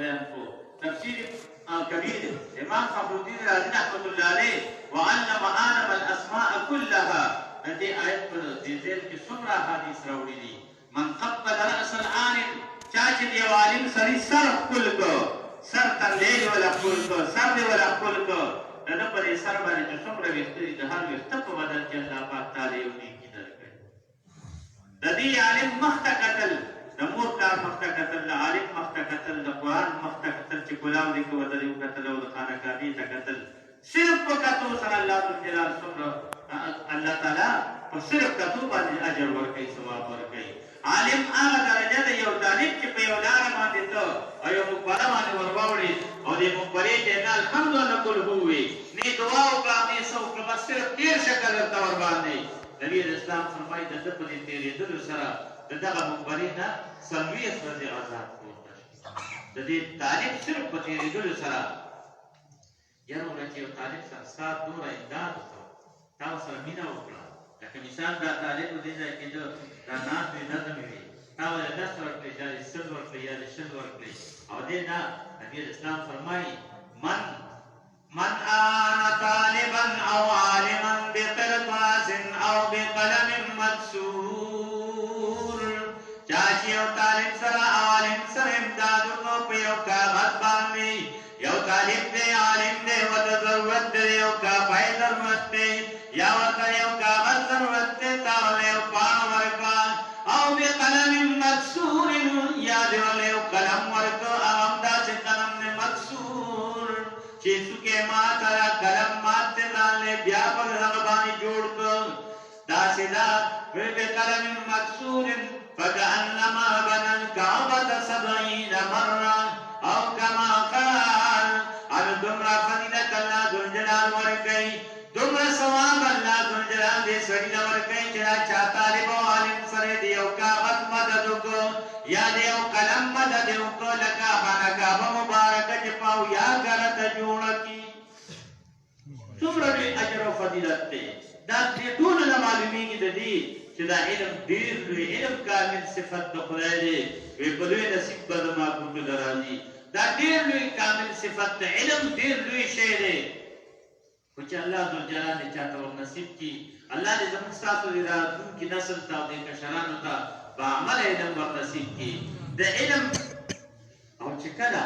بیان کو تفسیر کبیر امام فخرالدین رازی رحمۃ اللہ علیہ وعلم آدم الاسماء كلها دې آیت په دې ځای کې څومره احادیث راوړي دي من قبل رأس العالم چا چې د یو عالم سړي سر ښکل کړ سر ترلیل ولا ښکل کړ سر دې ولا ښکل کړ د ده په دې سر باندې چې څومره ویښته دي د هر ویښته په بدل کې الله پاک تعالی یو نیکي درکړي د دې عالم مخ ته کتل د مور پلار مخ ته کتل د عالم مخ ته کتل د قرآن مخ ته کتل چې ګلاب دې کوه دې وکتل او د خانه کعبې ته کتل صرف په کتو سره الله جلال څومره الله تعالی په صرف کتو باندې اجر ورکوي ثواب ورکوي عالم هغه درجه ده یو طالب چې په یو لاره باندې ته او یو مقبره باندې ورواوړي او دې مقبرې ته نه الحمدلله قل هو وي نه دعا وکړه نه څه وکړه بس صرف تېر شه که درته ورباندې نبي اسلام فرمایي د ده په دې تېرېدلو سره د دغه مقبرې نه 40 ورځې عذاب پورته شي د دې طالب صرف په تېرېدلو سره یاره وړه چې یو طالب سره ستا دومره امداد وکړه تا ورسره مینه وکړه لکه مثال دا طالب په دې ځای کې دا ناست وي نظم وي تا ولې 10 ورکړې یا دې 100 ورکړې یا دې 100 ورکړې او دې نه نبي اسلام فرمایي من آن طالبا او عالما بقرطاس او بقلم مكسور چا چې یو طالب سره عالم سره امداد وکړو په یو کاغذ باندې یو طالب دی عالم دی ورته ضرورت دی یو کاپای ضرورت دی یا ورته یو کاغذ ضرورت دی تا ورله یو پاڼه ورکړه او بقلم مکسور یا دې ورله یو قلم ورکړه او همداسې قلم دی مکسور چې څوکې ماته را قلم ماته ځانله بیا پر هغه باندې جوړ کړ داسې دا بقلم مکسور فكأنما بنى الكعبة 70 مرة أو كما قال على دمرة فضيلة الله ذو الجلال ورکي دمرة ثواب الله ذو الجلال دې سړي له ورکي چې چا طالب او عالم سره دی یو کاغذ مدد وکړو یا دی یو قلم مدد وکړو لکه خانه کعبه مبارکه چې پاو یا ګره ته جوړه کړي څومره اجر او فضیلت دی دا دې ټول نه معلومیږي د دې چې دا علم ډېر لوی علم کامل صفت د خدای دی وی په لوی نصیب به زما کوټو ته راځي دا ډېر لوی کامل صفت د علم ډېر لوی شی دی خو چې الله ذوالجلال دې چاته ور نصیب کړي الله دې زموږ ستاسو د راتلونکي نسل ته او دې کشرانو ته په عمل علم ور نصیب کړي د علم او چې کله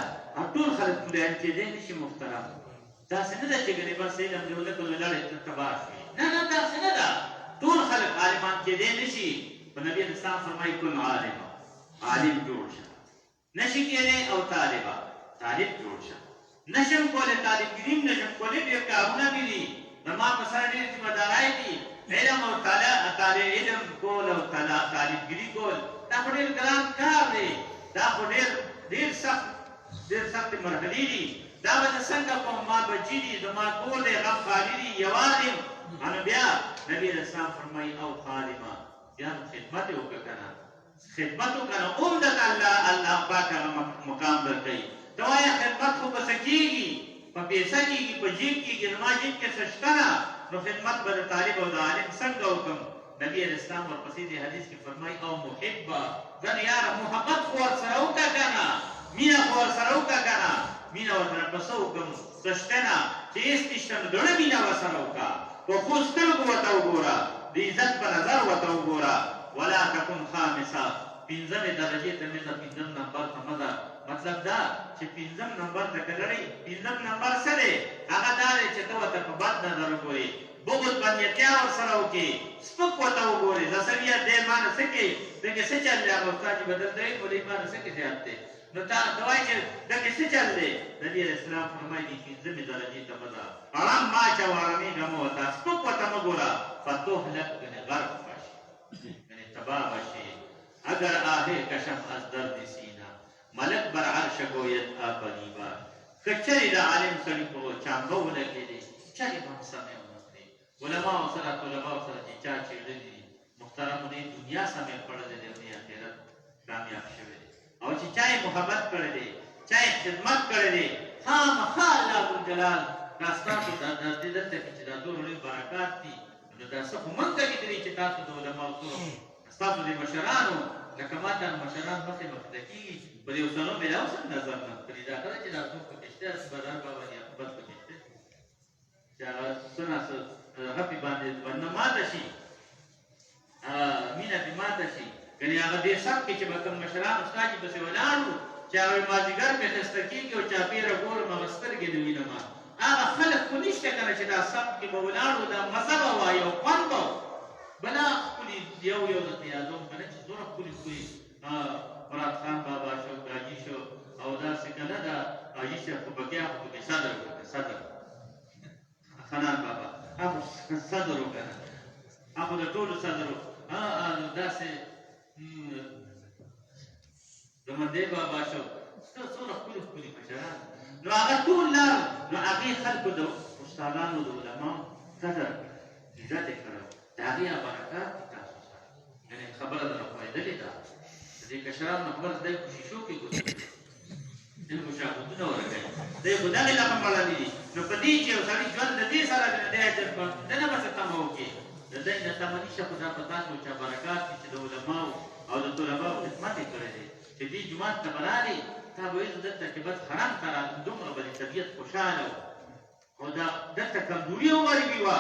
ټول خلک ملایان کېدی نه شي محترم داسې نه ده چې ګنې بس علم دې ولکه نو لاړې تباه شوي نه داسې نه ده ټول خلق عالمان کېدی نشي په نبی اسلام فرمایي کن عالما عالم جوړ شه نشي کېدی او طالبه طالب جوړ شه نشم کولی طالبګریم نشم کولی ډېر کارونه مې دي زما په سر ډېر ذمهدارۍ دي علم او علم کول او طالبګري کول دا خو ډېر ګران کار دی دا خو ډېر سختې مرحلې دي دا به زه څنګه کوم ما بچي دي زما کور دی غم خالي دي یوازې یم انو بیا نبی اسلام فرمایي او خادمه بیا خدمت وکړه کنه خدمت وکړه عمدت الله پاک هغه مقام درکوي ته وایه خدمت خو بس کېږي په پیسه کېږي په جیب کېږي زما جیب کې څه شته نه نو خدمت به د طالب او د عالم څنګه وکړم نبی اسلام ورپسې دې حدیث کې فرمایي او محبه ځنه یاره محبت خو ورسره وکړه کنه مینه خو ورسره وکړه کنه مینه ورسره پسه وکړم څه شته نه چې هېڅ نشته نو دړه مینه ورسره وکړه په ښو سترګو ورته وګوره د عزت په نظر ورته وګوره ولا تکن خامسه پنځمې درجې ته مې پنځم نمبر ته مه ځه مطلب دا چې پنځم نمبر ته که لرئ پنځم نمبر څه دی هغه دا دی چې ته ورته په بد نظر وګورې بغض بندیتیا ورسره وکړې سپک ورته وګورې زسویت دی ما نه څه کوي دغې څه چل دی هغه استاد چې بدل دی بولې ما نه څه کې زیات دی نو تا وایي چې دغې څه چل دی نبي علیه السلام فرمایي دي پنځمې درجې ته مه ځه اړم ما چې وارمېږه مه ورته سپک ورته مه ګوره فتهلک ګنې غرق بشي ګنې تباه بشي اگر آهی کشم از درد سینه ملک بر عرش گوید آفریبا کچری دا عالم سړي په چانبه ولګېدې چارې به هم سمې ونکړې علماو سره طلباو سره چې چا چېړلي دي محترمو نه دنیا سمې خوړلې دی او نه آخرت کامیاب شوی دی او چې چا یې محبت کړی دی چا یې خدمت کړی دی خامخا الله ذوالجلال دا ستاسو دې دلته کې چې دا دومره لوی برکات دي نو دا څه خو موږ ته لیدلي چې تاسو د علماو سره ستاسو د مشرانو لکه ما ته مشران مخې مخته کېږي په دې اوسنو میلاو سم نظر نه پرې دا کله چې دا څوک پکې شته بدر بابا یا بل پکې شته چې هغه څه ناڅه هغه پې باندې نه ماته شي مینه پې ماته شي ګنې هغه دې سب کې چې به کوم مشران ستا چې پسې ولاړ وو چې هغه مازدیګر مې ښایسته کېږي او چاپېره ګورم هغه سترګې نه وینم هغه خلک خو نشته که نه چې دا سب کې به ولاړ وو دا مزه به وایي او خوند به بلا ښکلي یو یو درته یادوم که نه چې څومره ښکلي ښکلي مراد خان بابا شو حاجي شو او داسې که نه دا حاجي صاحب خو پکې هغه پکې صدر وکړه صدر خنان بابا هغه صدر وکړه هغه د ټولو صدر نو داسې د مندې بابا شو څومره ښکلي ښکلي مشران نو هغه ټول لاړ نو هغې خلکو د استادانو د علماو قدر عزت یې کړی د هغې برکات دي تاسو سره یعنې خبره درنه پوهېدلې ده د دې کشرانو خبره دی په شیشو کې ګوتې دوی مشاهدونه ورکوي دی خو دغې لپاره مړني دي نو په دې چې یو سړي ژوند د دې سره دی نو دی اجر ده نه به څه تمه وکړي د دی نه تمه نشته خو دا په تاسو چا برکات دي چې د علماو او د طلباو خدمت یې کړی دی چې دې جومات ته به رالې تا به ویل دلته چې بس حرم ته رالم دومره به دې طبیعت خوشحاله و خو دا دلته کمزوري او غریبي وه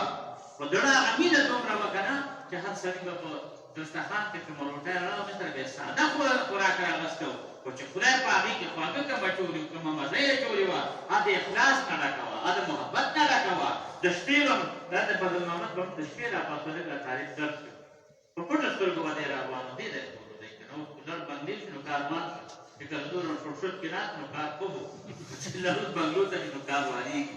خو دړه هغه مینه دومره وه که نه چې هر سړي به په دسترخوان کې کومه روټۍ راغله مثل به یې ساده خوراک راغسته و خو چې خدای په هغې کې خواږه کومه اچولې وه کومه مزه یې اچولې وه هغه د اخلاص نه ډکه وه هغه د محبت نه ډکه وه د شپې به دا د فضل محمد به د شپې راپاسو لږ تاریخ درس شو په پټو سترګو به دی راروان و دې دی ټولو دی که نه اوس لړ بندې شو نو کار مات شو چې کله دور شورشت کې ناست نو کار خوب و چې لړ بنګلو ته نو کار وانېږي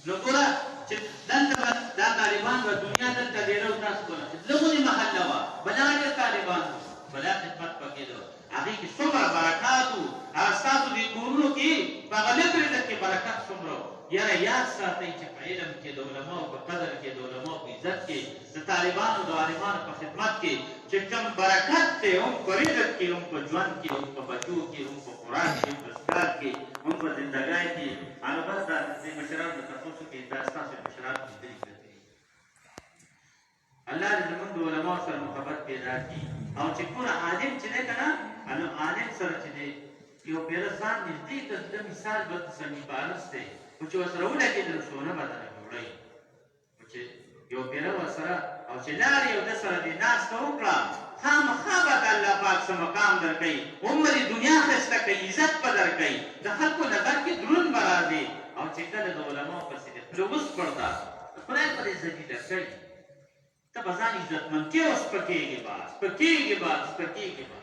نو ګوره چې دلته به دا طالبان به دنیا دلته ډېره و تاسو ګوره چې لږونې محله وه بلا ډېر طالبان وو بلا خدمت پکې ده هغې کې څومره برکات وو هغه ستاسو دې کورونو کې په هغه لږ رزق کې برکت څومره وو یاره یاد ساتئ چې په علم کې د علماو په قدر کې د علماو په عزت کې د طالبانو د عالمانو په خدمت کې چې کوم برکت دی هم په رزق کې هم په ژوند کې هم په بچو کې هم په خوراک کې هم په څښاک کې هم په زندګۍ کې هغه بس دا د مشرانو د تپوسو کې دا ستاسو مشران لیدلي کړي الله دې زموږ د علماو سره محبت پیدا کړي او چې کومه عالم چې دی که نه نو عالم سره چې دی یو پیره ځان نږدې ته د مثال به سمي بارس دی خو چې ورسره ولګېدل شونه به درنه جوړوي خو چې یو پیره ورسره او چې لاړې او ده سره دې ناسته وکړه خامخا به د الله پاک څه مقام درکوي عمر یې دنیا ښایسته کوي عزت به درکوي د خلکو نظر کې دروند به راځي او چې کله د علماو پسې د خوله وسپړده خدای به دې ذلیله کړي ته به ځان عزتمند کې او سپکېږي به سپکېږي به سپکېږي به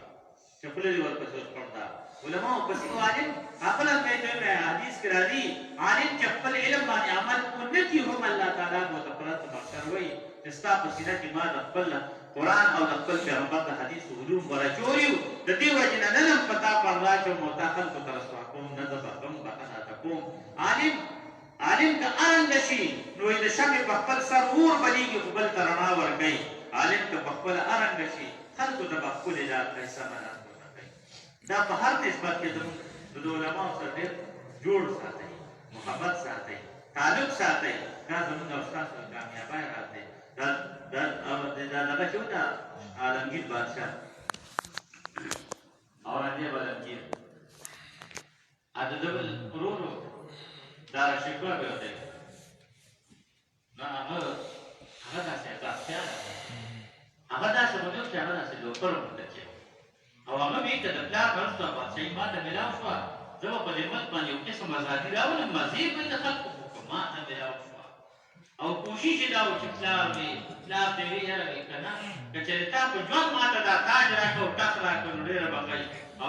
چې خوله دې ورپسې وسپړده علماء پسې عالم خپل کله حدیث کې راځي عالم چې خپل علم باندې عمل کوي هم الله تعالی مو ته پرات بخښر وي استا په سینه کې ما د خپل قرآن او د خپل پیغمبر د حدیث علوم ورچوریو د دې وجه نه نن پتا پر راځو متاخل کو تر کوم نه د بخم بخنه تکوم عالم که انګ شي نو د شمع په خپل سر اور بلیږي خپل ترنا ورګي عالم که په خپل انګ شي خلکو د خپل لا پیسې منه دا په هر نسبت کې د علماو سره ډېر جوړ ساتئ محبت ساتئ تعلق ساتئ دا زموږ او ستاسو د کامیابۍ راز دی دا دغه چې و د عالمګیر بادشاه اورنګزېب عالمګیر د ده ورور داراشکوه به دی نو هغه داسې بادشاه هغه داسې ونیو چې هغه داسې لوکر غونډه کې او هغه مې ته د پلار مرسته بادشاهي ما ته میلاو شوه زه به په دې ملک باندې یو قسم ازادي راولم مزې به د خلکو ما ته میلاو شوه او کوشش یې دا و چې پلار مې پلار ته ویې یاره وې که نه که چېرې تا په ژوند ما ته دا تاج راکړه او ټخ راکړه نو ډېره به ښایي او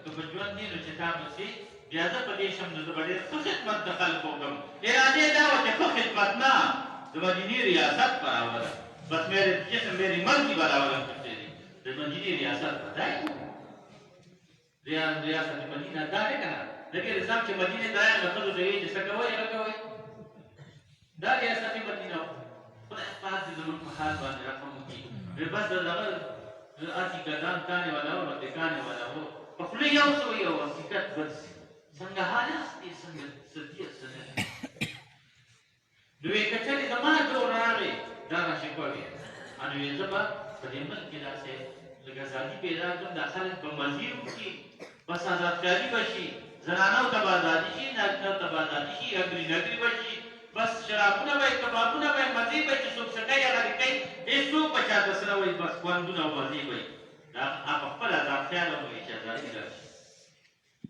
که په ژوند نه نو چې تا پسې بیا زه په دې شم نو زه به ډېر ښه خدمت د خلکو وکړم ارادې دا وه چې ښه خدمت نه د مدینې ریاست به راولم بس میرے جسم میری مرضی براولم کرتے دی مدینی ریاست بتائی ریاست مدینہ دا ہے کنا لیکن رسام چه مدینہ دایا لخذو جوئی جسا کوئی اگر کوئی دا ریاست مدینہ خدا احفاظ دی ضرور محال بانے رقم کی بس دا آتی کردان کانے والا ہو رد کانے والا ہو پخلی یو سوئی ہو حقیقت بس سنگا حالی استی سنگا سدیت سنگا دوی کچھلی زمان جو راغی دا راشی کوئی انوی زبا په دې ملک کې داسې لکه ازادي پیدا کړم دا خلک په مزي وکړي بس آزادکاري بشي زنانو ته به ازادي شي نارینهو ته به ازادي شي اګري نګري بشي بس شرابونه به کبابونه به مزي به چې څوک سټای هغه کوي هېڅوک به چاته سره وایي بس خوندونه او مزي به دا په خپل ازاد خیال وایي چې ازادي راشي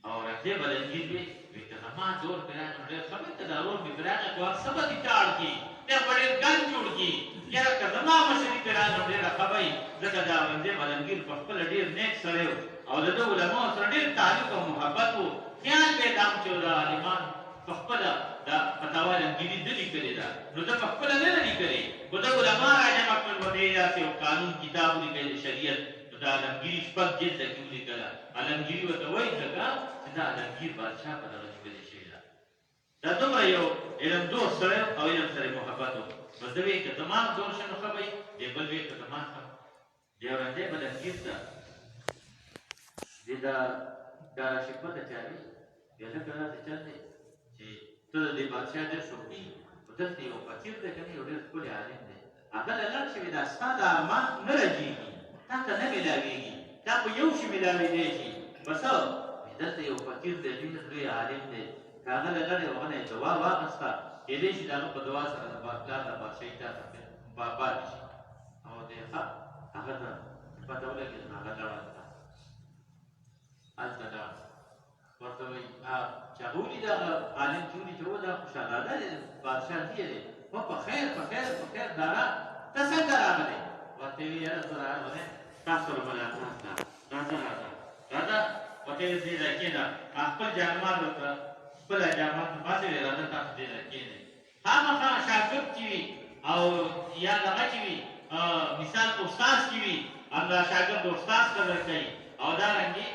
او راځي بلنګي وي که زما دور پرانه ډېر خبر ته دا ور مې پرانه کوه سبا دي ټاړ کی ته بډې ګن جوړ کی یاره که زما مشري پرانه ډېره خبرې ځکه دا باندې بلنګي په خپل ډېر نیک سره او د علماء سره ډېر تعلق او محبت وو خیال به دام چې دا عالمان په خپل دا فتاوا لنګي دي کړی دا نو دا په خپل نه لري کړی ګوته علماء راځي خپل ودی یاسي او قانون کتاب لیکي شریعت دا لنګي شپږ جلد کې لیکل علمگیری وته وایي ځکه چې دا علمگیر بادشاہ په دغه کې دی شي دا دومره یو علم دوست سره او علم سره محبت وو بس دوی که تمام دور شنو خبرې دی بل وی که تمام خبرې دی ورته بلنګیر ته دی دا شپه ته چاري یا څه کړه چې چې ته د بادشاہ دې شوقي په دې یو فقیر دی کنه یو ډېر ښکلی عالم دی هغه لاله چې دا ستاسو ارمان نه راځيږي تا ته نه ملاويږي دا په یو شي ملاوي دی شي بس دلته یو فقیر دی ډېر لوی عالم دی هغه لږه وغه دوا واغسته کېدای شي دا په دوا سره د بادشاہ د بادشاہي ته پاتې شي او دی هغه ته پته ولګي هغه لاړه هلته لاړ ورته وایي چې هغه ولي دا عالم چې ولي چې و دا خوشحاله دی بادشاہ دی په خیر په خیر په خیر دارا ته څنګه راغلی ورته وایي یاره زه راغلی تاسو سره ملاقات ده راځه ورته یې دې ځای کېنه خپل جانمال ورته خپل جانمال ته پاتې وی راځه تاسو دې ځای کېنئ خامخا شاګرد چې وي او یا دغه چې وي مثال استاد چې وي همدا شاګرد استاد قدر کوي او دارنګې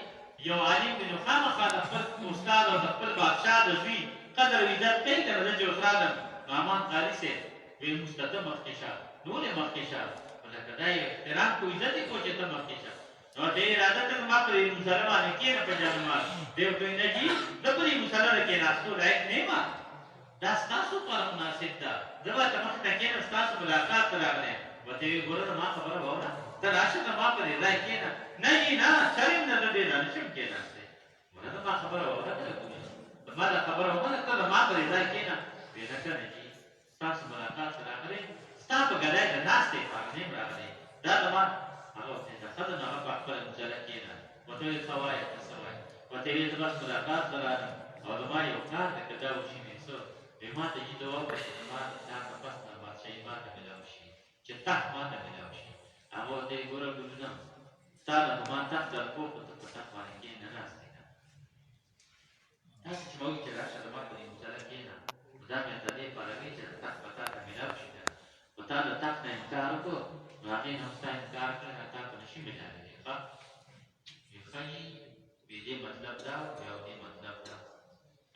یو عالم دی نو خامخا د خپل استاد او د خپل بادشاه د زوی قدر او عزت کوي که نه زه چې استاد یم نو امان قاري صاحب وی موږ ته ته مخکې شه نو ولې مخکې شه لکه دا یې احترام کو عزت یې کو چې ته مخکې شه نو دې اراده کړه ما پرې مسله باندې کېنه په جانمال دی ورته وایي نه جي زه پرې مسله نه کېناستو لایق نه یم دا ستاسو لپاره مناسب ده زه به ته مخې ته کېنم ستاسو ملاقات ته راغلی ورته وایي ګوره ما خبره واوره ته راشه ته ما پرې ځای کېنه نه جي نه سر یم نه زه ډېر نشم کېناستی ګوره ته ما خبره واوره ما دا خبره وکړه ته ما پرې ځای کېنه وایي نه که نه جي ستاسو ملاقات ته راغلی ستا په ګدای د ناستې پاک نیم راغلی دا زما هغه ورته د ښځه نه هغه په خپله مسله کېنه ورته وایي څه وایې ته څه وایې ورته وایي زه بس ملاقات ته راغلم او زما یو کار دی که دا وشي نو څه وایي ما ته جي ته وکړه چې زما دا تپس نه بادشاهي ما ته میلاو شي چې تخت ما ته میلاو شي هغه ورته وایي ګوره ګلونه ستا نه خو ما تخت درکوم خو ته په تخت باندې کېنه ناستې که تاسو چې ما وایي چې راشه زما په دې مسله کېنه نو دا مې ته دې پاره وایي چې د تخت به تا ته میلاو شي که خو تا د تخت نه انکار وکړو نو هغې نه ستا انکار کړی تا ته نشي میلاوېدی ښه ښایي وي دې مطلب دا او دې مطلب دا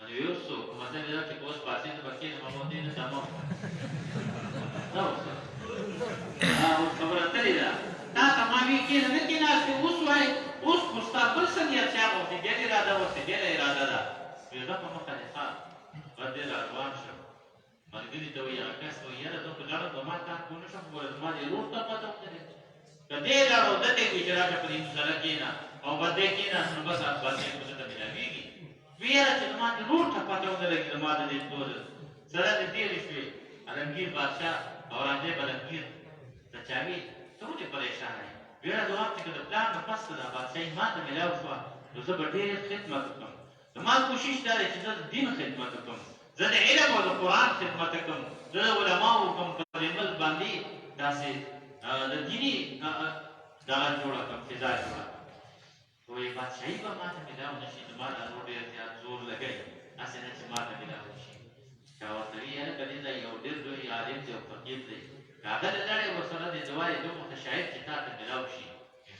نو یو څوک مطلب یې دا چې که اوس پاڅېدم به کېنم هغه دې نه تمام دا اوس خبره اترې ده تا ته ما وي کېنه نه کېناستې اوس وایې اوس خو ستا بل څه نیت چې هغه ورته بېله اراده ورته بېله اراده ده وایي زه په مخه دې ښه بس دې را روان شم ملګري ته وایي هغه کس ته وایي یاره زه خو لاړم به ما کار پوه نه شم خو زما دې ورور ته پته ولګېد که دې لاړو ده ته یې وایي چې راشه په دې مسله کېنه او بس دې کېناست نو بس بادشاهي خو زه ته میلاوېږي وایي یاره چې زما دې ورور ته پته ونه لګي زما د دې ټول سره دې تېرې شوې علمګیر بادشاه او راځې بلنګیر ته چا وي ته ولې پریشانه یې وایي یاره ځواب چې که د پلار نه پس که دا بادشاهي ما ته میلاو شوه نو زه به ډېر خدمت وکړم زما کوشش دا دی چې زه د دین خدمت وکړم زه د علم او د قرآن خدمت وکړم زه د علماو کوم په دې ملک باندې داسې د دیني دغه جوړه کړم فضا جوړه کړم وایي بادشاهي به ما ته میلاو نه شي زما دا نور ډېر زیات زور لګوي هسې نه چې ما ته میلاو نه شي چا ورته وایي یاره که دې ځای یو ډېر لوی عالم دی او فقیر دی که هغه د لړې ورسره دې دوا یې دومره ته شاید چې تا ته میلاو شي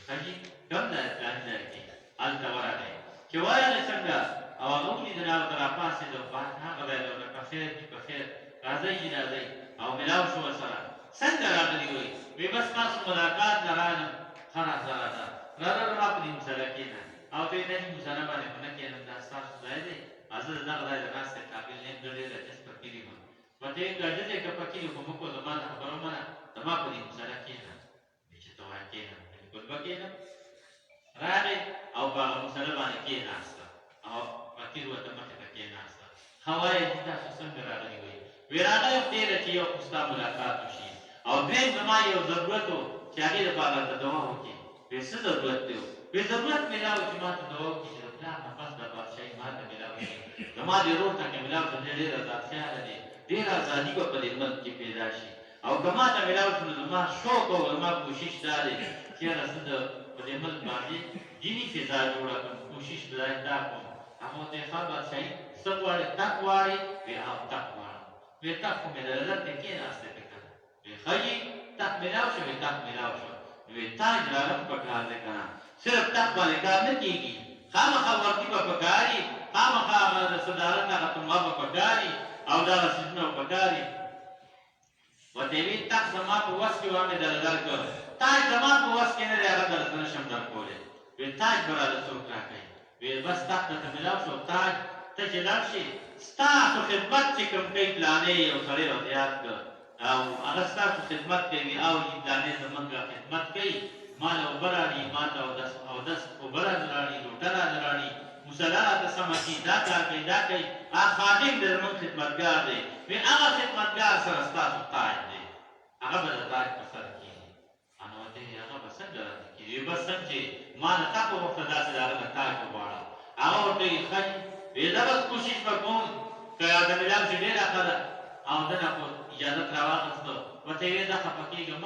ښه جي کوم فلاني ځای کې هلته ورغی چې ورغی څنګه او هغه ولیدل هغه ته راپاڅېد هغه به یې په خیر دي په خیر راځئ جي راځئ او میلاو شو ورسره څنګه راغلي وایي وایي بس تاسو ملاقات نه رالم ښه راځه راځه راځه ما په دې مسله کېنه او ته یې نه دې مسله باندې خو نه کېنم دا ستاسو ځای دی زه د دغه ځای د ناستې قابل نه یم زه ډېر عجز فقیر یم ورته وایي که عجز یې که فقیر یې خو موږ زما د خبره ومنه زما په دې مسله کېنه وایي چې ته وایه کېنه کلبه کېنه راغی او په هغه مسله باندې کېناسته او فقیر ورته مخې ته کېناسته ښه وایي چې تاسو څنګه راغلي وئ وی راغلی خدای له چې یو خو ستا ملاقات وشي او دویم زما یو ضرورت و چې هغې دپاره درته دعا وکړي وی څه ضرورت دی وی ضرورت میلاو چې ما ته دعا وکړي چې د پلار نه پس د بادشاهي ما ته میلاو شي زما د ورور ته که میلاو شي ډېر ازاد خیاله دی ډېره ازادي به په دې ملک کې پیدا شي او که ما ته میلاو شي نو زما شوق او زما کوشش دا دی چې یاره زه د په دې ملک باندې دیني فضا جوړه کړم کوشش به دا کوم هغه ورته یې ښه بادشاهي څه غواړې تک غواړې وی او تک غواړم وی تک خو مې د نظر ته کېناستې ته که وی ښه یي تک میلاو شو وی تک میلاو شو وی تاج لرم په کار دی که نه صرف تک باندې کار نه کېږي خامخا ورکي به پکار وي خامخا هغه د صدارت هغه تنخوا به پکار وي او دغه څیزونه به پکار وي ورته یې وي تک زما په وس کې وه مې درله درکړ تاج زما په وس کې نه دی هغه درته نشم درکولی وی تاج به راله څوک راکوي وی بس تک درته میلاو شو تاج ته چې لاړ شي ستاسو خدمت چې کوم کوي پلانې یو سړی ورته یاد کړه او هغه ستاسو خدمت کوي او پلانې زموږ خدمت کوي ما له اوبه راړي ما ته اودس اوبه راځي لوټه راځي مصله راته سمه کړي دا کار کوي دا کوي هغه خادم دی زموږ خدمتګار دی وی هغه خدمتګار سره ستاسو تاج دی هغه به د تاج په سر کېږي انا ورته ویل هغه به څنګه راته کېږي بس څنګه چې ما نه تا په وخته داسې د هغه نه تاج وغواړه هغه ورته ویل ښه وی زه بس کوشش به کوم که د میلاو چې ډېره ښه ده او ده نه خو اجازت راواخېسته ورته یې ویل زه خفه کېږم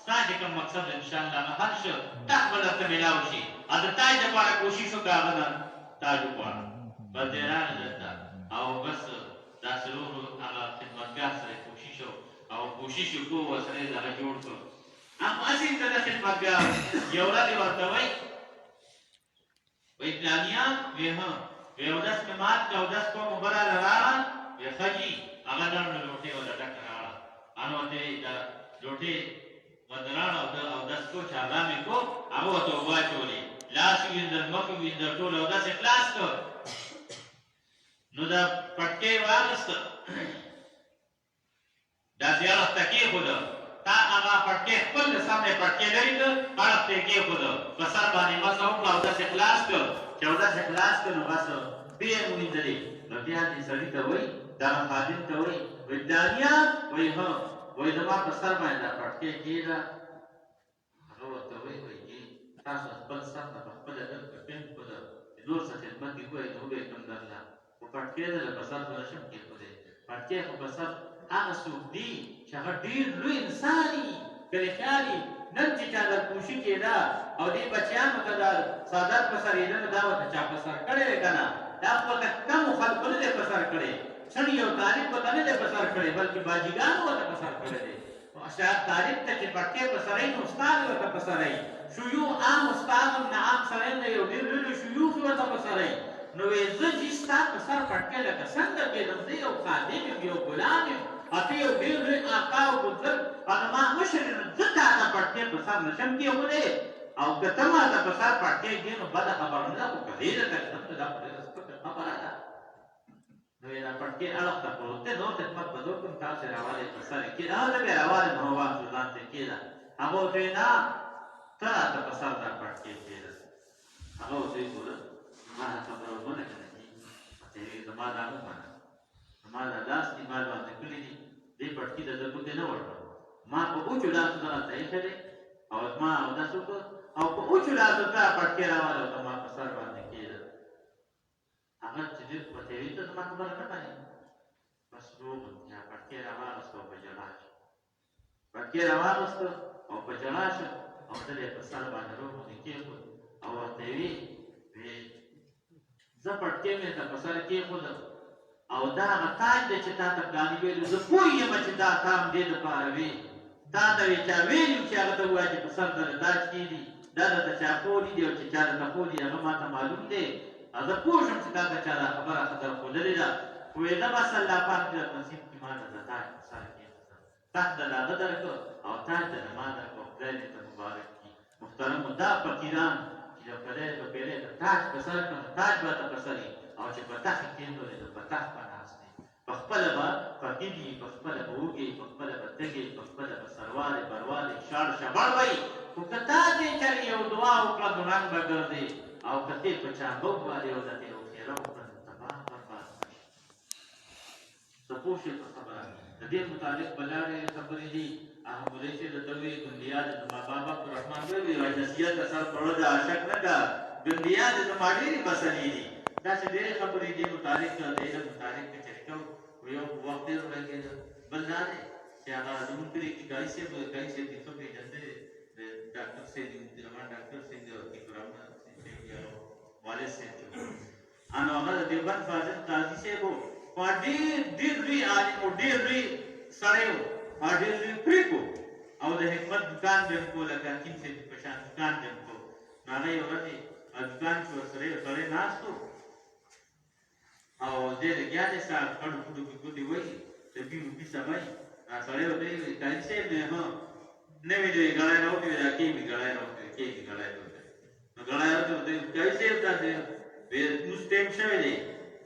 ستا چې کوم مقصد انشاءالله هغه حل شو تک به درته میلاو شي او د تاج دپاره کوشش وکړه هغه نه تاج وغواړه بس دی راغی دلته او بس دا څلورو هغه خدمتګار سره کوشش او کوشش یې وکړو ورسره یې دغه جوړ کړو هماسې ته د خدمتګار یو ورځ یې ورته وایي وایي پلانیان وی ها وی اودس مې مات کړه اودس کوم اوبه راله راغله وی ښه جي هغه ډنډه لوټې ورته ډکه راغله انا ورته د لوټې ورته راغله او د اودس کو چې هغه مې کو هغه ورته اوبه اچولې لاس یې وینځل مخ یې وینځل ټول اودس یې خلاص کړ نو دا پټکې واغېسته داسې اړخ ته کېښوده تا هغه پټکې خپل د سامنے پټکې لرې کړ اړخ ته یې کېښوده په سر باندې مسح وکړه اودس یې خلاص کړ چې اودس یې خلاص کړ نو بس بیا یې ووینځلې نو بیا دې سړي ته وایي دغه خادم ته وایي وایي دانیه وایي ها وایي زما په سر باندې دا پټکې کېږده هغه ورته وایي وایي تاسو خپل سر نه په خپله دلته کېښوده چې نور څه خدمت دې کوئ نو به یې کوم درله خو پټکې دله په سر خو نشم کېښودی پټکې خو په سر هغه څوک دي چې هغه ډېر لوی انسان وي کله خیال وي نن چې چا درپوشي کېده او دې بچیانو ته د څادر په سر یېده نو دا ورته چا په سر کړی دی که نه دا خو ورته کمو خلکو نه دی په سر کړی څڼ یو طالب ورته نه دی په سر کړی بلکې باجیګانو ورته په سر کړی دی طالب ته چې پټکې په سر وي نو استاد ورته په سر وي شیوخ عام استاد هم نه عام سړی نه یو ډېر لوی شیوخ یې ورته په سر وي نو وی زه چې ستا په سر پټکې لکه څنګه کېدم زه یو خادم یم یو غلام یم او ته یو ډېر لوی آقا او بزرګ او زما مشر یې نو زه تا ته پټکې په سر نشم کېښودی او که ته ما ته په سر پټکې ږدې نو بده خبره نه ده خو که دې درته کړم نو دا خو ډېره سپکه خبره ده نو یې دا پټکې اړخ ته پروت دی نور خدمت به زه وکړم تاسې راوالې په سر یې کېده هغه بیا راوالې نو واخلو ځان ته یې کېده هغه ورته ویل نه ته راته په سر دا پټکې کېده هغه ورته وګوره ما دا خبره ومنه که نه دي ورته یې ویل زما دا ومنه زما دا لاس دي ما باندې کړي دي دې پټکي ته زه ګوتې نه ورکړم ما په اوچو لاسو ته راته ایښی دی او ما اودس وکړ او په اوچو لاسو ته پټکې راواله او زما په سر باندې کېده هغه چې دې ورته یې ویل ته زما خبره نه منې بس روغ یا پټکې راواغېسته او په ژړا شو پټکې راواغېسته او په ژړا شو او دل یې په سر باندې روغ باندې کېښود او ورته یې ویل زه پټکې مې ته په سر کېښودم او دا هغه تاج دی چې تا ته پلاني ویلو زه پوهېږم چې دا تا هم دې دپاره وي تا ته یې چا ویلي چې هغه ته ووایه چې په سر دله تاج کېږدي دا درته چا ښودي دي او چې چا درته ښودي هغه ما ته معلوم دی زه پوه شم چې تا ته چا دا خبره ښه درښودلې ده ویې زه بس الله پاک دې در نصیب کړي ما ته د تاج په سر کېښودم تخت دله هغه درکړه او تاج دله ما درکړه او خدای دې ته مبارک کړي محترمو دا فقیران چې د خدای د پیرې د تاج په سر کړه تاج به ته په سر وي او چې په تخت کېښودې نو په تخت به ناست دی په خپله به فقیر وي په خپله به وږی په خپله به تږی په خپله به سروالې بروالې شاړ شبړ وي خو که تا دې چل یو دعا وکړه نو رنګ به ګرځې او که دې په چابک باندې او د دې وخیره وکړه نو تباه برباد شي څه پوه شئ په خبره د دې متعلق بلارې خبرې دي احمدی چې د دوی ګندیا د زما بابا عبدالرحمن وی وایي نصیحت اثر پړه د عاشق نه ده ګندیا د زما ډېرې مسلې دي داسې ډېرې خبرې دې متعلق د علم متعلق کې چشکو یو وخت ډېر ولګېده بل دا دی چې هغه زموږ کلي کې قایي صاحب دې څوک پېژندلی د ډاکټر صاحب زما ډاکټر صاحب دی اکرام صاحب والد صاحب نو هغه د دیوبند فاضل قاضي صاحب و ډېر لوی عالم و ډېر لوی سړی و ډېر لوی پرېک و او د حکمت دکان به هم کو لکه حکیم صاحب په شان دکان به هم کو نو هغه یې ورځې دکان کې ورسره یو سړی ناست و او دې لګیا دی ستا کډو کډو کې ګوتې وهي د بي روپي سبای سړی ورته وایي قاضي صاحب نه ها نه مې دې ګړی راوړې وې دا کې مې ګړی راوړې کې مې ګړی راوړې نو ګړی راوړې ورته قاضي صاحب داسې اوس ټایم شوی دی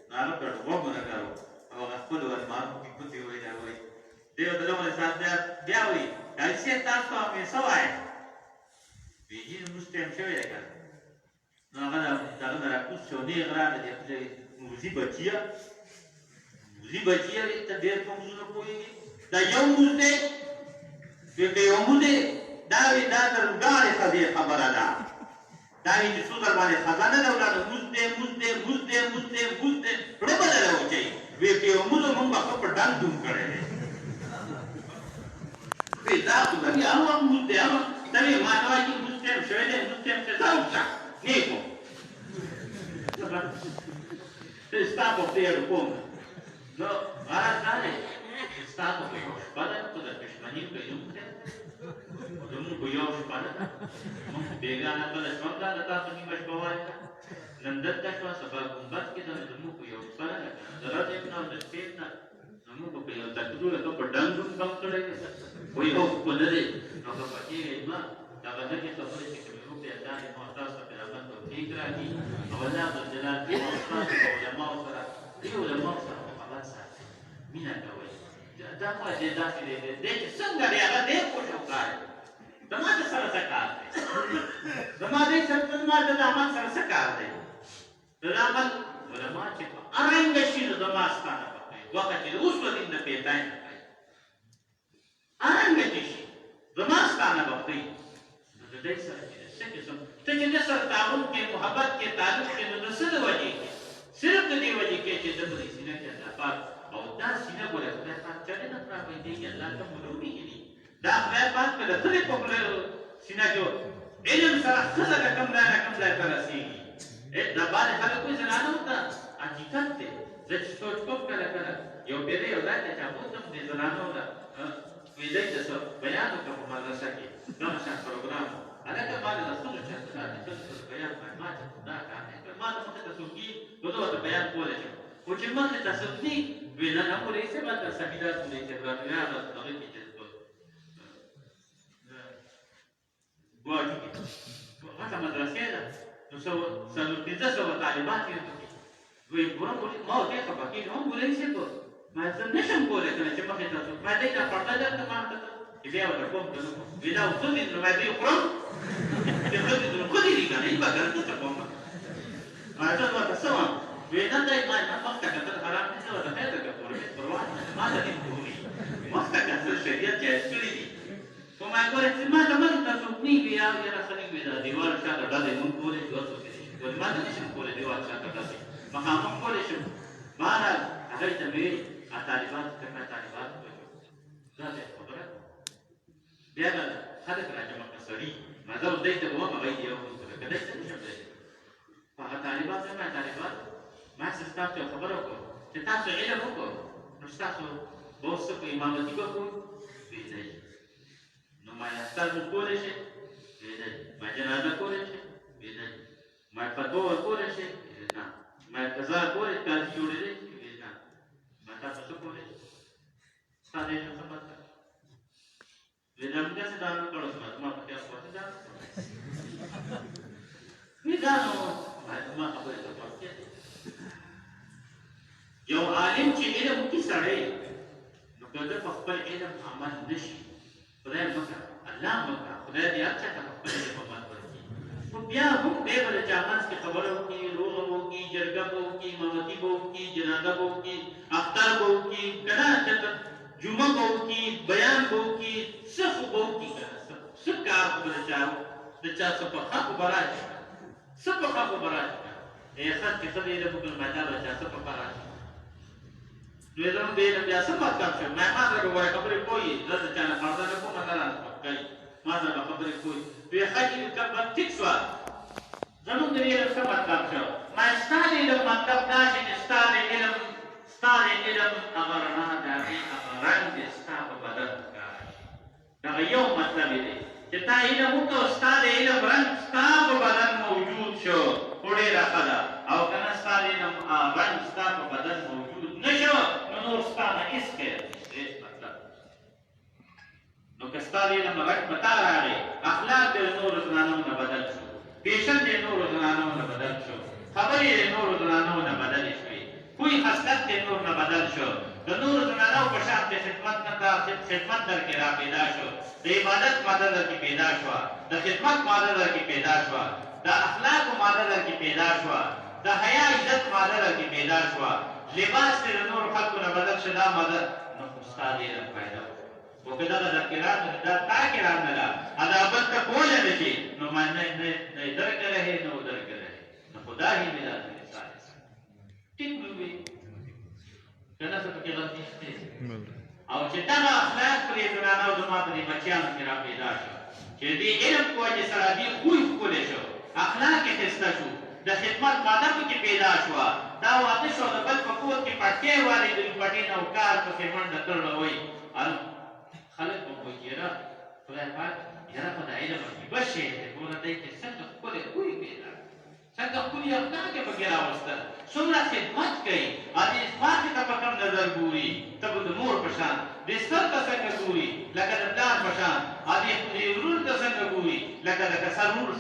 نو هغه کړو وګوره کارو او هغه خپل ورمارو کې ګوتې وایي دا وایي دی ورته لومړی ساعت بیا وایي قاضي صاحب تاسو مې څه وایي وایي اوس ټایم شوی دی که نو هغه دغه نه راکوز شو نیغ راغی دی موزي بچیه ته ډېر په موزونه پوهېږي دا یو موز دی که یو موز دی دا وایي دا د روګاړې ښځې خبره ده دا وایي چې څو در باندې خزانه ده ولاړه موز دی زړه به دله وچوي وایي که یو موز و مونږ به ښه په ډنګ دوم کړی دی وایي دا خو دا هغه وخت موز دی هغه ته وایي ما ته وایي چې موز ټایم شوی دی موز ټایم شوی ځه وکړه نیک و ستا پوښتنه کوم نو غرض دا دی چې ستا په یو شپه ده ته د پښمني قیوم دی زموږ په یو شپه ده موږ بېګانه بله شپه ده د تاسو نیمه شپه وایي نن دلته شوه سبا ګمبد کې ده زموږ په یو شپه ده د ورځې نه او د شپې نه زموږ په یو تکدو لکه په ډنګ هم کم کړی دی وایي هو خو نه دی نو که پکېږئ مه دغه لږې خبرې چې کومې وکړې دا د محتاج ته پیغمبر توفیق راکړي او الله ذوالجلال دې استاد علماو سره دې علماو سره محبت ساتي مینه کوئ دا خو دې داسې دی چې څنګه دی هغه ډېر خوشوکار زما د سره څه کار دی زما د عمل سره څه کار دی د عمل علما چې په ارنګه شي نو زما ستا نه پکوي وخت چې د اوس په دین نه پیدای نه کوي ارنګه چې شي زما ستا نه پکوي نو د دې سره چې څه قسم ته چې د سره تعامل کې محبت کې تعلق کې نو د څه د وجې کې صرف د دې وجې کې چې د په دې سینه کې الله پاک او دا سینه ګوره خدای پاک چلې نه پراخوي دی الله ته ملومي دي دا خدای پاک په دې په سینه کې علم سره څه کم نه کم ځای ته رسېږي دا باندې خلک کوئی زنانه وته حقیقت دی زه چې سوچ کوم کله یو پیری یو ځای ته چې بوتم دې زنانه وته وی دې څه بیان وکړ په مدرسه کې دا څه پروګرام هغه باندې د څه چې څه بیان ما ته دا کار نه ما ته څه تسوګي دوه ته بیان کولای شم خو چې ما ته تسوګي ویل نه مو رئیس باندې سمیدار دې چې راځي هغه دغه کې چې ګواډي هغه مدرسې ده نو څلور پنځه سوه طالبات یې پکې وایي ګوره ما ورته خبر کېږي هم ګولای شي کو ما زه نشم کولی کله چې مخې ته څوک ما دې ته پرده درته ما ته چې بیا ورته کوم که نه کوم وایي دا ښځې نو ما دې خورم چې ښځې نو ښځې دي که نه یې به ګرځو ته کوم ما زه ورته څه وایم وایي نه دی ما مخته کتل حرام دي زه ورته خیر درته کوم پروا نه ما ته دې کومي مخته کتل شریعت جایز کړي دي خو ما ګوره چې ما ته مخې ته څوک نه وي یا یاره ښه نه وي دا دیوال شاته ډلې مونږ کولی شو څوک یې نشي کولی ما ته نشم کولی دیوال شاته ډلې مخامخ کولی شم بهرحال هغوی ته مې ویل طالبانو ته ما طالبانو ویل دا دی خبره بیا به خلک راجمع کړه سړي ما زه اوس دی ته به وم هغوی دې یو که دی ته نشم دی خو هغه طالبان ته ما طالبان ما سره ستاسو یو خبره وکړو چې تاسو علم وکړو نو ستاسو به اوس څه په امامتي به کوو ویل دی نو ما استاد مو کولی شي ویل دی ما جنازه کولی شي ویل دی ما فتوا ورکولی شي ویل نه ما قضا کولی قاضي جوړېدی شي ویل نه ما تاسو څه کولی شي ستا دې څه مطلب ویل همداسې دا مې کړو زما په خیال پاتې دا ویل دا نو ما خبرې ته پاتې یو عالم چې علم وکړي سړی نو که ده په خپل علم عمل نشي خدای مکړه الله وکړه خدای دې هر چا ته په خپله ژبه مت ورکړي خو بیا هم دی به د چا منځ کې خبره وکړي روغه به وکړي جرګه به وکړي مامتي به وکړي جنازه به وکړي اختر به وکړي که نه جمعه به وکړي بیان به وکړي څه خو به وکړي که نه څه کار خو به د چا څه په ښه خو به راشي څه په ښه خو به راشي ښه چې ښه د علم وکړل ماته به چا څه په ښه راشي نو زموږ د علم بیا څه مطلب شو ما سره به وایي خبرې کوي زه د چا نه پرده نه کوم نه رانه کوي ما سره به خبرې کوي وی ښه ټیک شوه زموږ د علم څه مطلب شو ما ستا د علم مطلب دا چې ستا د علم هغه رڼا د هغې هغه رنګ دې ستا په بدن ښکاره شي دغه یو مطلب دی چې تا علم وکړو ستا د علم رنګ ستا په بدن موجود شو خو ډېره ښه ده او که نه ستا د علم رنګ ستا په بدن موجود نه شو نو نور ستا نه هېڅ خیر نشته هېڅ مطلب نو که ستا د علم رنګ په تا راغی اخلاق دې د نورو زنانو نه بدل شو پیشن دې نورو زنانو نه بدل شو خبرې دې نورو زنانو نه بدلې شوې کوئی خصلت دې نور نه بدل شو د نورو زنانو په شان دې خدمت در کې را پیدا شو د عبادت ماده در کې پیدا شوه د خدمت ماده در کې پیدا شوه د اخلاقو ماده در کې پیدا شوه د حیا عزت ماده در کې پیدا شوه لباس دې د نورو خلکو نه بدل شو دا ماده نو خو ستا د علم پیدا خو که دغه در کې راغله دا تا کې راغله دا بل ته کولی نه شي نو ما نه ادھر کے رہے نہ ادھر کے رہے نہ خدا ہی ملا تیرے سارے ٹھیک ہوئی کله څه پکې غلطي شته او چې دا اخلاق پرې زنانه او زما په دې بچیانو کې را پیدا شو چې دې علم په وجې سره دې خوی ښکلی شو اخلاق یې ښایسته شو د خدمت ماده پکې پیدا شوه دا واده شو د بل په کور کې پټکۍ والېدلي پټۍ نه او کار پسې منډه کړله وایي خلک به وایي یاره خدای پاک یاره خو د علم عجیبه شی دی ګوره دی چې څنګه ښکلی خوی پیدا څنګه ښکلي اخلاق یې پکې راوستل څومره خدمت کوي دې خواښې ته په کوم نظر ګوري ته به د مور په شان دې سر ته څنګه ګوري لکه د پلار په شان دې ورور ته څنګه ګوري لکه د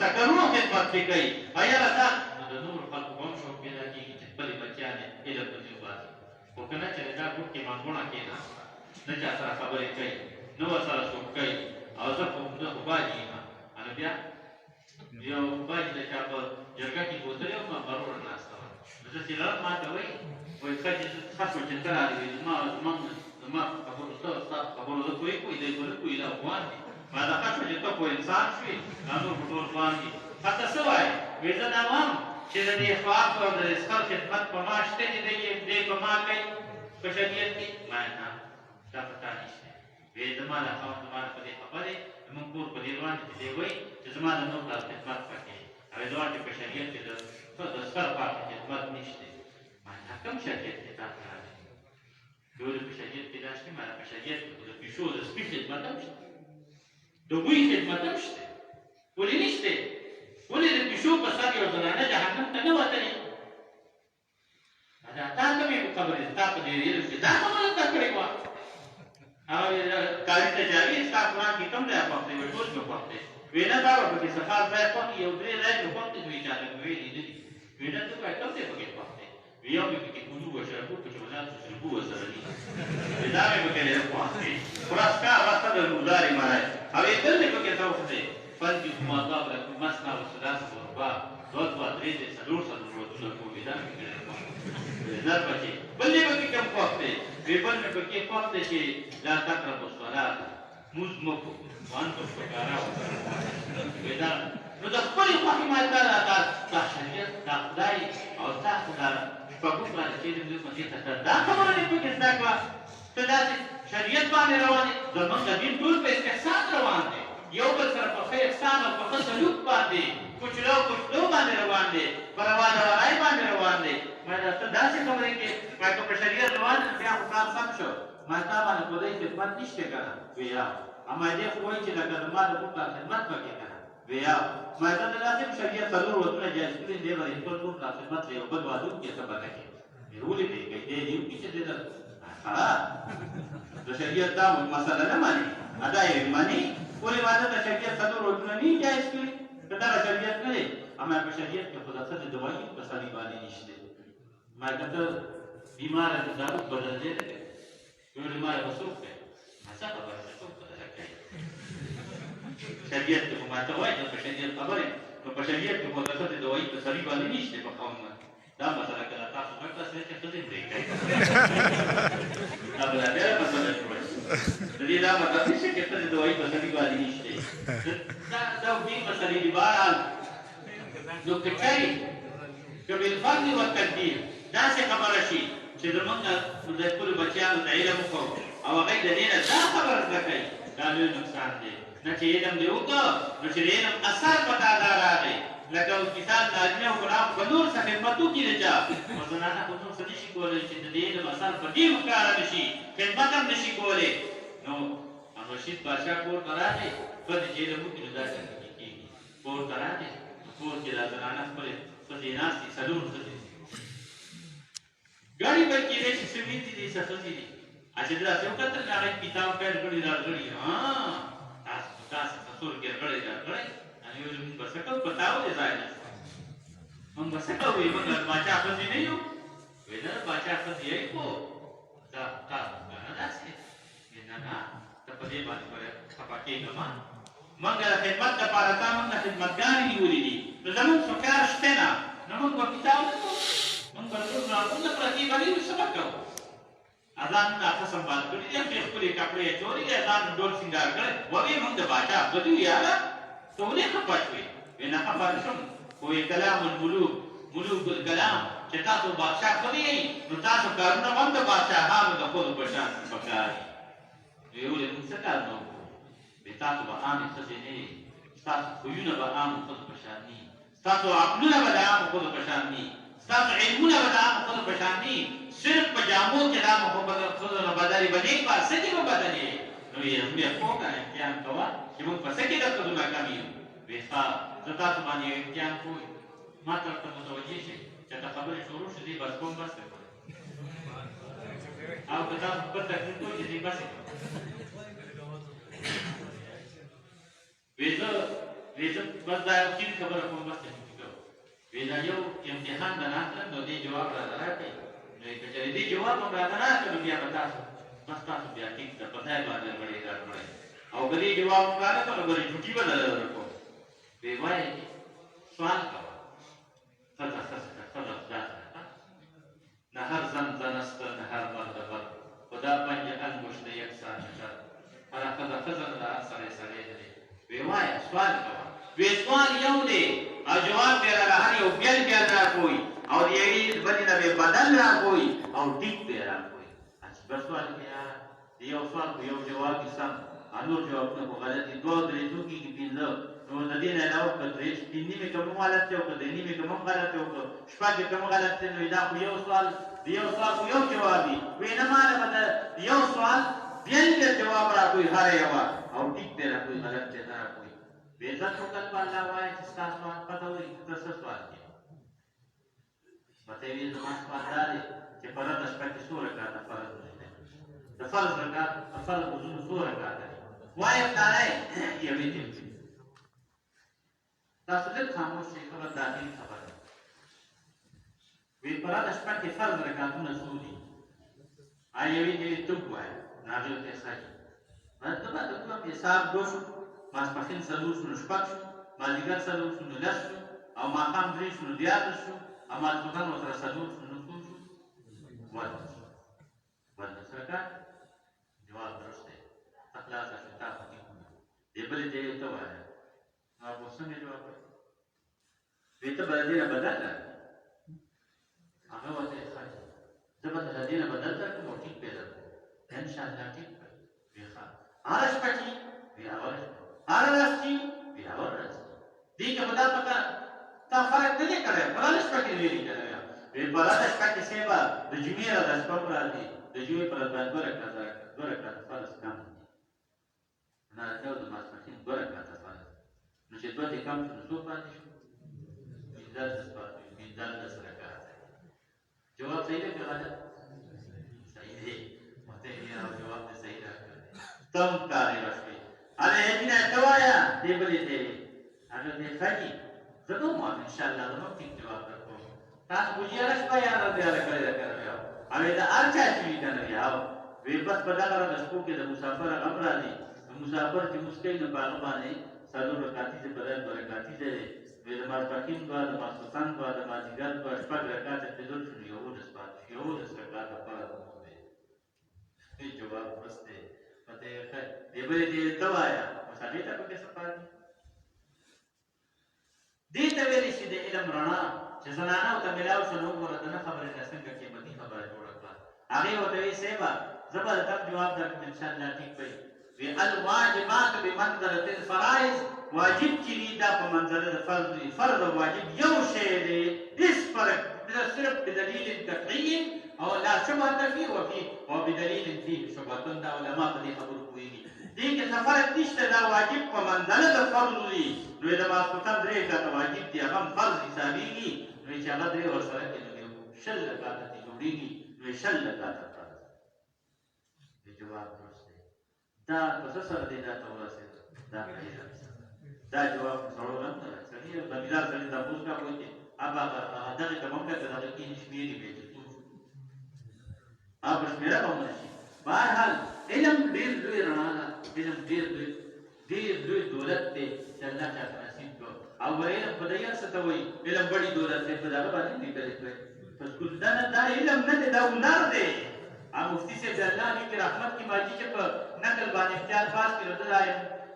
سکرونو خدمت پرې کوي یاره دا نو د نورو خلکو به هم شوق پیدا کېږي چې خپلې بچیان یې علم پسې وباسي خو که نه چې دا ګوټ کې مانګوڼه کېناسته نه چا سره خبرې کوي نه ورسره څوک کوي او زه خو باجي یم نو بیا یو باجي د چا په جرګه کې بوتلې وه ما بروره ناسته وه نو زه چې راغلم ما ته وایي ښه شو چې ته راغلې زما خبرو ته ستا په خبرو زه پوهې کوي دی خو نه پوهېږي دا افغان دي ما دا ښه شوه چې ته خو انسان شوې دا نور خو ټول افغان دي هلته څه وایي وایي زه دا وایم چې د دې خواف او د رزقر خدمت په ما شته چې دی په ما کوي په شریعت کې ما نه دا په تا نشته وایي زما دا خاوند زما په دې خبرې زموږ کور په دې روان چې دی وایي چې زما د نور پلار خدمت پکې او زما چې په شریعت کې د سر پاتې خدمت نشته ما دا کوم شریعت کې تا ته راغلی وایي په شریعت کې دا شته ما په شریعت کې د پیشو د سپي خدمت هم شته د بوی خدمت هم شته ولې نشته ولې د پیشو په سر یو زنانه جهنم ته نه وتلې دا تا کومې خبرې ستا په دې علم کې دا خبره تا کړې وه کاري تجاري ستا قرآن کې کوم ځای خوښ دی وایي ټول مې خوښ دی وایي نه دا به پکې څه خاص ځای خوښ یو درې ځای مې خوښ دی وایي چا لږ مې ویلي نه دي وایي نه ته وایي کوم ځای پکې خوښ دی وایي یو مې پکې کلو و شربو پکې ولاد شربو ورسره دي وایي دا مې پکې ډېر خوښ دی خلاص کار واسطه د ګزارې مړی او بل مې پکې ذوق دی فانكحوا ما طاب لكم مثنى وثلاث ورباع دوه درې څلور ودونه کوي دا مې ډېر خوښ دی دا پکې بل مې پکې کوم خوښ دی وایي بل مې پکې خوښ دی چې لا تقربوا الصلاة موږ مه کوو وانتم سکارا وایي دا نو د خپلې خوښې ماده دا شریعت دا خدای او تاسو دا شپږو باندې چې علم دې دې ته دا خبره دې پکې زده کړه ته داسې شریعت باندې روان یې زموږ د دین ټول په استحسان روان دی یو بل سره په ښه احسان او په ښه سلوک باندې کوچلو باندې روان دی په روا دوارۍ باندې روان دی ما دا ته داسې خبرې کې ما که په شریعت روان یم بیا خو کار سم شو ما تا باندې خدای خدمت نشته که نه وایي یا اما دې خو وایي چې لکه زما د ټول کار خدمت پکې که نه وایي یا ما ته د لازم شریعت څلور ودونه جایز کړي دی باندې ټول ټول کار خدمت له یو بل واده کې څه به نه کوي ولې پرې کوي دی دې وکړي چې دی د شریعت دا مسله نه مني ادا یې مني ولې واده د شریعت څلور ودونه نه جایز کړي که دا شریعت نه دی اما په شریعت کې خو د ښځې دوايي په سړي باندې نشته ما که ته بیماره د دارو بدل دی نه کوي یو بیماره به څوک کوي څه خبره ده څوک بدله کوي شریعت کې ما ته وایي په شریعت خبره نو په شریعت کې خو د ښځې د وایي په سړي باندې نشته په قانون دا مسله کله تاسو نه تاسو چې ښځې پرېږدئ دا بله بیا مسله شوه د دې دا مطلب نشته چې ښځې د وایي په سړي باندې نشته دا دې مسلې دي بهرحال نو که چېرې که بالفرض والتقدیر داسې خبره شي چې زمونږ د خپلو بچیانو ته علم وکړو او هغوی د دې نه دا خبره زده کوي دا لوی نقصان دی نه چې علم دې وکړه نو چې د علم اثر په تا دا راغی لکه کسان نارینه او ګناه په نور څه خدمت وکړي د چا او زنانه خو نور څه نشي کولی چې د دې علم اثر په دې وښکاره نه شي خدمت هم نشي کولی نو رشید بادشاه کور ته راغی ښځې چې علم وکړي نو دا څنګه کېږي کور ته راغی کور کې دا زنانه خپلې ښځې ناستې څلور ښځې ګاډي به کېدی چې څه وینځي دي څه ښځې دي چې داسې وکتل نو هغې کتاب پیل کړي راغړي تاسو څه څور کې راغړی راغړی अनि ویل موږ به څه کوو په تا ولې ځای نشته موږ به څه کوو موږ باچا ښځې نه یو وایي نه باچا ښځې یې خو دا تاسو نه داسې نه نه ته په دې باندې خفه کېږه ما موږ د خدمت دپاره تا موږ نه خدمتګانې نیولي دي نو زموږ څه کار شته نه نو موږ به کتاب نه کوو موږ به ټول راتونه پرتې باندې نو څه به کوو اذان نه قسم باندې کړی دی چې خپلې کپړې چورې دي اذان ډول سینګار کړی وایي موږ د باچا بدو یاره ته ولې خفه شوې وایي نه خفه نه شم وایي کلام الملوک ملوک الکلام چې تاسو بادشاه ښځې یئ نو تاسو کارونه هم د بادشاهانو د ښځو په شان پکار دي وایي ولې موږ څه کار نه وکړو وایي تاسو به عامې ښځې نه یئ ستاسو خویونه به عامو ښځو په شان نه ستاسو عقلونه به د عامو ښځو په شان نه ستاسو علمونه به د عامو ښځو په شان نه صرف په جامو کې دا محبت ښځو نه بدلې به نیک په څه کې به بدلې نو یې زموږ پوهه امتحان کوه چې موږ په څه کې د ښځو ناکام یو وایي ښه زه تاسو باندې یو امتحان کوم ما ته ورته متوجه شئ چې دا خبرې شروع شي دی بس کوم بس کوئ او که تاسو خپل تکلیف کوئ چې دی بس وایي زه بس دا یو چیز خبره کوم بس کوم وایي دا یو امتحان د ناستم نو دې جواب راته راکړئ نو که چېرې دې جواب هم راته راکړه نو بیا به تاسو بس تاسو بیا ټیک ده په ځای باندې غړی راکړئ او که دې جواب هم راکړه نو بلې ډوټي به درله درکړو وایي وایي سوال کوه ښځه ښځه ښځه خدا سره نه هر زن زنسته نه هر مرد بر خدا پنج انگشت یکسان نشد هره ښځه ښځه نه ده هر سړی سړی نه دی وایي وایه سوال کوه وایي سوال یو دی او جواب بیا راله هر یو بیل بیل راکوئ او د یوې بلې نه به بدل راکوئ او ټیک به یې راکوئ چې بل سوال کې یاره د یو سوال خو یو جواب کې سم نور جوابونه خو غلط دي دوه درې څو کېږي پنځه نو د دې نه علاوه که درې نیمې که مونږ غلط دی او که درې نیمې که مونږ غلط دی او که شپږ کې که مونږ غلط دی نو دا خو یو سوال د یو سوال خو یو جواب وي وایي نه ماله به د یو سوال بیل بیل جواب راکوئ هره یوه او ټیک دی راکوئ غلط دی نه راکوئ بې عزت وکړ په الله وایه چې ستا سوال پته ولري ته څه سوال کوې ورته یې ویل زما سوال دا دی چې فرضه شپه کې څو رکعته فرض دی د فرض رکعت د فرض لمونځونه څو رکعته دي وایم دا دی یوې دې تاسو لږ خاموش شئ خبر دا دین خبره ده وایي فرضه شپه کې فرض رکعتونه څو دي یوې دې ته ووایه نو هغې ورته ښه دي ته به د کوم حساب دوه شو ماسپښین څلور شو نو شپږ شو مازدیګر څلور شو نو لس شو او ماښام درې شو نو دیارلس شو او ماسپښین ورسره څلور شو نو څو شو ولس شو ولس رکعت جواب درست دی ته خلاصه شو تا پکې دې بلې ځای ته ووایه نو څنګه جواب کوي وایي ته به د دې نه بدل راکړې هغه ورته یې ښه دي زه به د دې نه بدل درکړم او ټیک به یې درکړم انشاءالله ټیک به وایي ښه هره شپه چې وایي هغه شپه هره ورځ چې وایي هغه ورځ دې کې به دا پکه تا فرق نه دی کړی بله شپه کې ویلي کړی وایي بله شپه کې صیبه د جمعې ورځ شپه په ورځ دي د جمعې په ورځ باندې دوه رکعته فرض کم دي نارینه او د ماسپښین دوه رکعته فرض نو چې دوه دې کم شو نو څو پاتې شو پنځلس رکعته جواب صحیح دی که غلط صحیح دی ورته یې جواب دې صحیح راکړی ته هم کارېږه شوې هلې مینه ته وایه دې بلې ته هغه دې ښه دي زه به هم وایم انشاءالله زه به ټیک جواب درکوم تاسو خو هره شپه یاره تیاره کړې ده که نه بیا هغې د هر چا چې وي که نه بیا وایي بس په دغه د شپو کې د مسافر غم راځي د مسافر چې موسکی نو په هغه باندې څلور رکعتي چې بدل برکاتي دی د ماسپښین دعا د ماسخوتن دعا د مازدیګر دعا شپږ رکعته کېدل شو 11 پاتې 11 رکعته فرض دی هیڅ جواب نشته پته ښه دی به دې دوایا مصالحه ته پکې څه پاتې دې ته ویل شي د علم رڼا چې زنانه او ته ملاو شو نو ګوره دنه خبره ده څنګه قیمتي خبره جوړه کړه هغه وته وی سیبا زبردست جواب درکړم ان شاء الله ټیک وي وی الواجبات بمنزله الفرائض واجب چې دا په منزله د فرض دی فرض او واجب یو شی دی هیڅ فرق صرف بدلیل قطعي او لا شبهه فيه وبدلیل فيه شبهه دا علماء په دې خبرو کوي دې کې فرق نشته دا واجب په منزله د فرض دی نو دا ماسخوتن درې کاته واجب دی هغه فرض حسابيږي نو چې هغه درې ورسره کې نو شل کاته جوړيږي نو شل کاته فرض دی جواب درسته دا په سره دی دا تورسه دا جواب سره نه سړي د بلار سره د پوښتنه کا کوي ابا دغه کوم کته دغه کې شمیرې به اب شمیره کوم شي بهرحال علم ډیر لوی رڼا ده علم ډیر لوی دولت دی چې الله تعالی نصیب کړ او علم په دې څه وایي علم وړي دولت دی په دغه باندې دی کړی پس ګل دا علم نه دی دا هنر دی ا مفتی سے الله کی رحمت کی ماجی چې په نقل باندې اختیار خاص کړو دا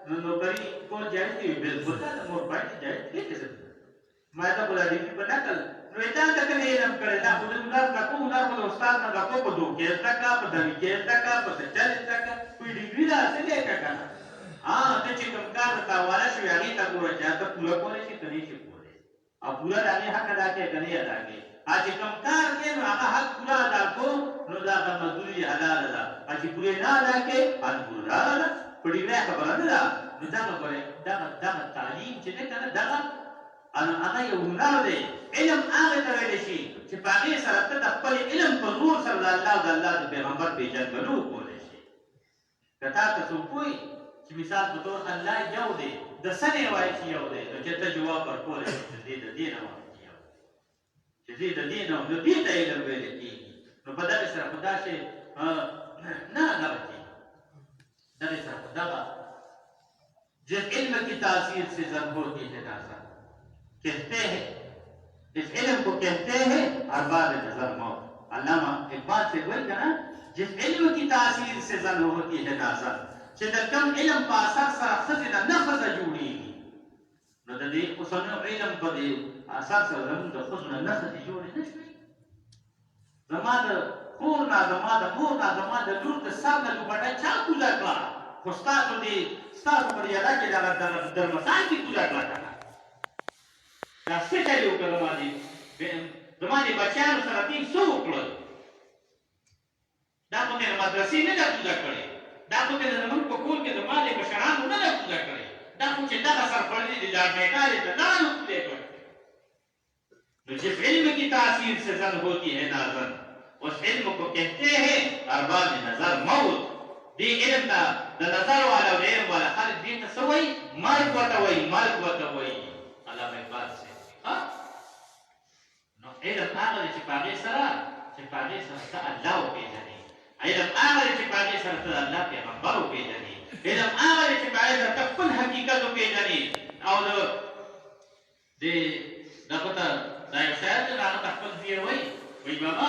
نو بری کول جایز دی بالکل دا مور باندې جایز دی څه ما ته بولا دی په نقل نو دا تکل علم کړی دا خو هنر کا کوم هنر په استاد نه کو په دوه کې تکا په دوی کې تکا په چل تکا کوئی ډیګری دا څه دی کا کنه ته چې کوم کار تا والا شو هغه ته ګوره چې ته پوره کولې شي کني شي کولې او پوره د حق ادا کې کني ادا کې چې کوم کار کې نو هغه حق پوره ادا کو نو دا د مزدوري حلال ده چې پوره نه ادا کې ان پوره ده پړې نه خبره ده نو دا غوړې دا تعلیم چې نه کنه دا هغه یو هنر دی علم هغه ته ویل شي چې په هغه سره ته د خپل علم په زور سره د الله او د الله د پیغمبر پیژندلو کولای شي کته تاسو کوی چې مثال په تور الله یو دی د سنې وایي چې یو دی نو چې ته جواب ورکولای شي چې دې د دینه وایي چې دې د دینه نو دې ته علم ویل کېږي نو په دغه سره خدا شي نه غلطي دغه سره خدا جس علم کی تاثیر سے زن ہوتی ہے ناسا کہتے ہیں اس علم کو کہتے ہیں ارباب نظر موت علامہ اقبال سے وہی کہنا جس علم کی تاثیر سے زن ہوتی ہے ناسا چې د کم علم په اثر سره ښځې نه ښځه جوړېږي نو د دې اوسنیو علم په دې اثر سره زموږ د ښځو نه ښځې جوړې نه شوې زما د کور نه زما د مور نه زما د لور د سر نه لوبټه چا کوزه کړه خو ستاسو پر یاده کې دغه درمسان کې کوزه کړه که نه دا څه چلې وکړه زما د بچیانو سره دې څه وکړل دا خو مې د مدرسې نه ده کوزه کړې دا خو مې زموږ په کور کې زما د مشرانو نه ده کوزه کړې دا خو چې دغه سرپړلي دي دا بیکارې ته دا نه کوزې کړې تو جس علم کی تاثیر سے زن ہوتی ہے نازن اس علم کو کہتے ہیں ارباب نظر موت دی علم دا نظر والا و علم والا خالق دیتا سوئی مرگ وطوئی علامہ اقبال سے نو علم آغل چپاگی سرا تا اللہ و پیجنی علم آغل چپاگی سرا تا اللہ پیغمبر و پیجنی علم آغل چپاگی سرا تا کل حقیقت و پیجنی او دا پتا دا یو شاید دا هغه خپل زیر وای بابا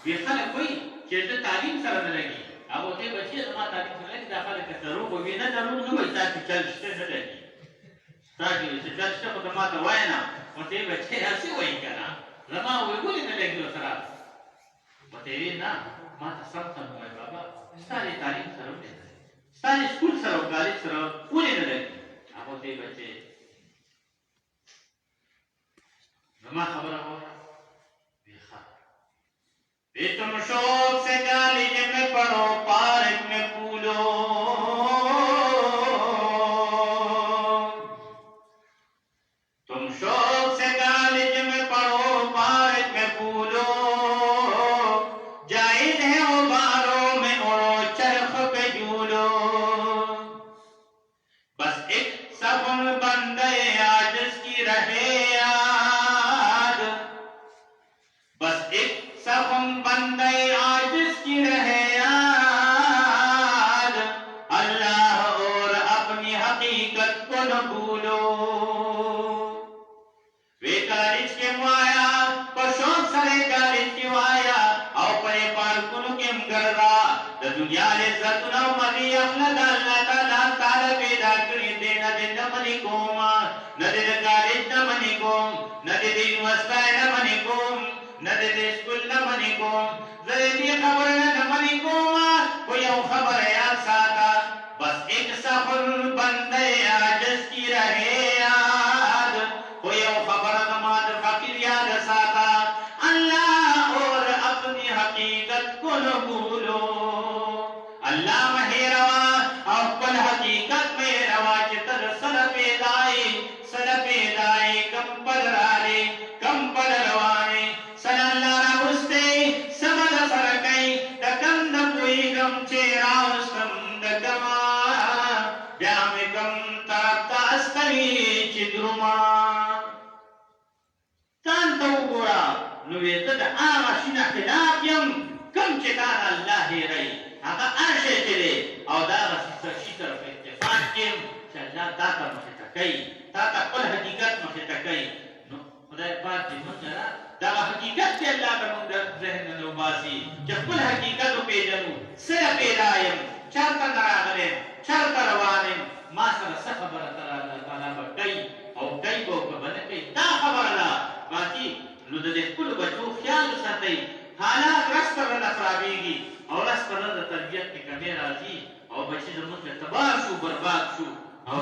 وی خلک وای چې د تعلیم سره نه لګي هغه ته بچي زما تعلیم سره لګي دا خلک ته دروغ وي نه دروغ نه وای تاسو چل شته نه لګي تاسو چې چل شته خو ما ته وای نه او ته بچي هسي وای کنه زما وی ولې نه لګي سره وته نه ما ته سم سم وای بابا ستاسو تعلیم سره نه ستاسو سکول سره او کالج سره ولې نه لګي هغه ته بچي ما خبر ہو تم شوق سے کالج میں پڑھو پارک میں پھولو تم شوق سے کالج میں پڑھو پارک میں پھولو جائز ہے غباروں میں اڑو چرخ پہ جھولو بس ایک سبن بندے عاجز کی رہے بندے عاجز کی رہے ګرځا د دنیا عزتونه منی اخلد الله تعالی پیدا کړی دې نه دې نه منی کوم نه دې کالج نه منی کوم نه دې یونیورسيټي نه منی کوم نه دې سکول نه منی کوم زه دې خبره نه منی کوم خو یو خبره یا ساته بس ایک سفر بندے عاجز کی رہے یاد خو یو خبره نماز فقیر یاد ساته اللہ اور اپنی حقیقت کو نہ بھولو اللہ مہروا اور کل حقیقت میں روا چتر سر پیدائے کم پل رالے کم پل روانے سن اللہ راوستے سمد سر کئی دکم دپوئی گم چیرا اسکم دکما بیام کم ترکتا استری چدرما تان تو گورا نوې ته د هغه شي نه خلاف یم کوم چې تا نه الله هېروي هغه هر شی چې دی او د هغه شي سره په اتفاق کې یم چې الله تا ته مخې ته کوي تا ته خپل حقیقت مخې ته کوي نو خدای پاک دې موږ نه دغه حقیقت چې الله به موږ د ذهن نه وباسي چې خپل حقیقت وپېژنو څه پیدا یم چېرته نه راغلی یم چېرته روان یم ما سره څه خبره سره الله تعالی به کوي او کوي به او که به نه کوي دا خبره ده باقي نو د دې خپلو بچو خیال وساتئ حالات ورځ پر ورځ خرابېږي او ورځ پر ورځ د تربیت کې کمې راځي او بچي زموږ تباه شو برباد شو او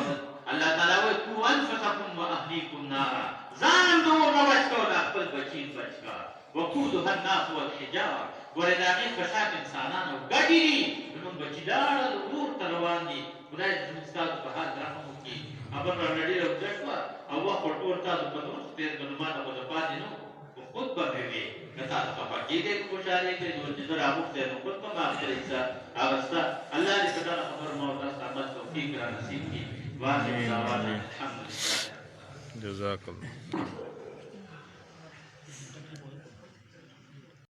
الله تعالی وایي قوا انفسکم واهلیکم نارا ځان هم د اور نه بچ کړه او د خپل بچي بچ کړه وقودها الناس والحجاره ګورې د هغې خشاک انسانان او ګډې دي زموږ بچي لاړل اور ته روان دي خدای دې زموږ ستاسو په حال رحم وکړي خبر رانه ډېره اوږده شوه او وخت ټول تاسو په دوست تېر کړ نو ما ته خو د پاتې نه خود به مې وي که تاسو خفه کېږئ که خوشحالۍ کوئ نو چې زه راغوښتی نو خود به ما خپله حصه هغه شته الله دې په دغه خبرو ما او تاسو ته عمل توفیق را نصیب کړي واخر دعوانا الحمدلله جزاک الله